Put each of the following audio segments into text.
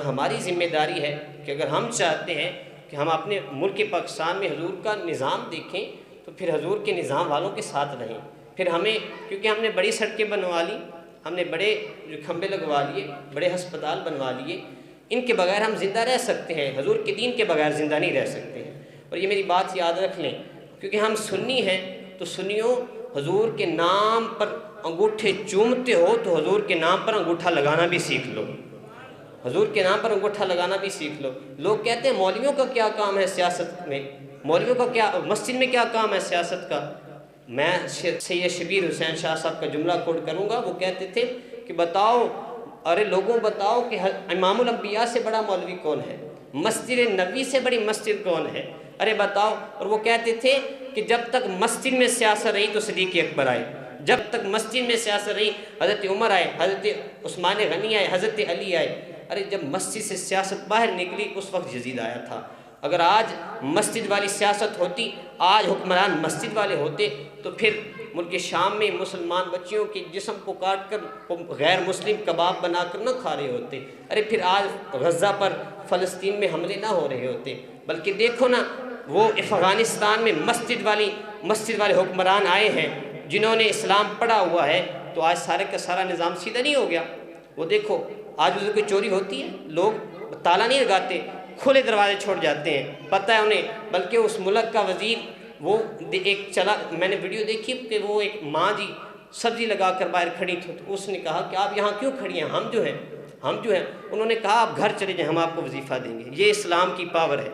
ہماری ذمہ داری ہے کہ اگر ہم چاہتے ہیں کہ ہم اپنے ملک پاکستان میں حضور کا نظام دیکھیں تو پھر حضور کے نظام والوں کے ساتھ رہیں۔ پھر ہمیں، کیونکہ ہم نے بڑی سڑکیں بنوا لی، ہم نے بڑے کھمبے لگوا لیے، بڑے ہسپتال بنوا لیے، ان کے بغیر ہم زندہ رہ سکتے ہیں، حضور کے دین کے بغیر زندہ نہیں رہ سکتے ہیں۔ اور یہ میری بات یاد رکھ لیں، کیونکہ ہم سنی ہیں تو سنیوں، حضور کے نام پر انگوٹھے چومتے ہو تو حضور کے نام پر انگوٹھا لگانا بھی سیکھ لو، حضور کے نام پر انگوٹھا لگانا بھی سیکھ لو۔ لوگ کہتے ہیں مولویوں کا کیا کام ہے سیاست میں، مولویوں کا کیا، مسجد میں کیا کام ہے سیاست کا؟ میں سید شبیر حسین شاہ صاحب کا جملہ کوٹ کروں گا، وہ کہتے تھے کہ بتاؤ، ارے لوگوں بتاؤ کہ امام الانبیاء سے بڑا مولوی کون ہے، مسجد نبوی سے بڑی مسجد کون ہے، ارے بتاؤ۔ اور وہ کہتے تھے کہ جب تک مسجد میں سیاست رہی تو صدیق اکبر آئے، جب تک مسجد میں سیاست رہی حضرت عمر آئے، حضرت عثمان غنی آئے، حضرت علی آئے۔ ارے جب مسجد سے سیاست باہر نکلی اس وقت یزید آیا تھا۔ اگر آج مسجد والی سیاست ہوتی، آج حکمران مسجد والے ہوتے، تو پھر ملک شام میں مسلمان بچیوں کے جسم کو کاٹ کر غیر مسلم کباب بنا کر نہ کھا رہے ہوتے، ارے پھر آج غزہ پر فلسطین میں حملے نہ ہو رہے ہوتے۔ بلکہ دیکھو نا، وہ افغانستان میں مسجد والے حکمران آئے ہیں جنہوں نے اسلام پڑھا ہوا ہے، تو آج سارے کا سارا نظام سیدھا نہیں ہو گیا۔ وہ دیکھو آج اس کوئی چوری ہوتی ہے، لوگ تالا نہیں لگاتے، کھلے دروازے چھوڑ جاتے ہیں، پتہ ہے انہیں۔ بلکہ اس ملک کا وزیر، وہ ایک چلا، میں نے ویڈیو دیکھی کہ وہ ایک ماں جی سبزی لگا کر باہر کھڑی تھی، تو اس نے کہا کہ آپ یہاں کیوں کھڑی ہیں، ہم جو ہیں۔ انہوں نے کہا آپ گھر چلے جائیں، ہم آپ کو وظیفہ دیں گے۔ یہ اسلام کی پاور ہے۔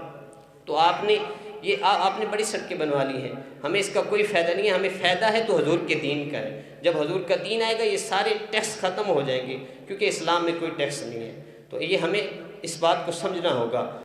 تو آپ نے بڑی سڑکیں بنوا لی ہیں، ہمیں اس کا کوئی فائدہ نہیں ہے، ہمیں فائدہ ہے تو حضور کے دین کا ہے۔ جب حضور کا دین آئے گا یہ سارے ٹیکس ختم ہو جائیں گے، کیونکہ اسلام میں کوئی ٹیکس نہیں ہے۔ تو یہ ہمیں اس بات کو سمجھنا ہوگا۔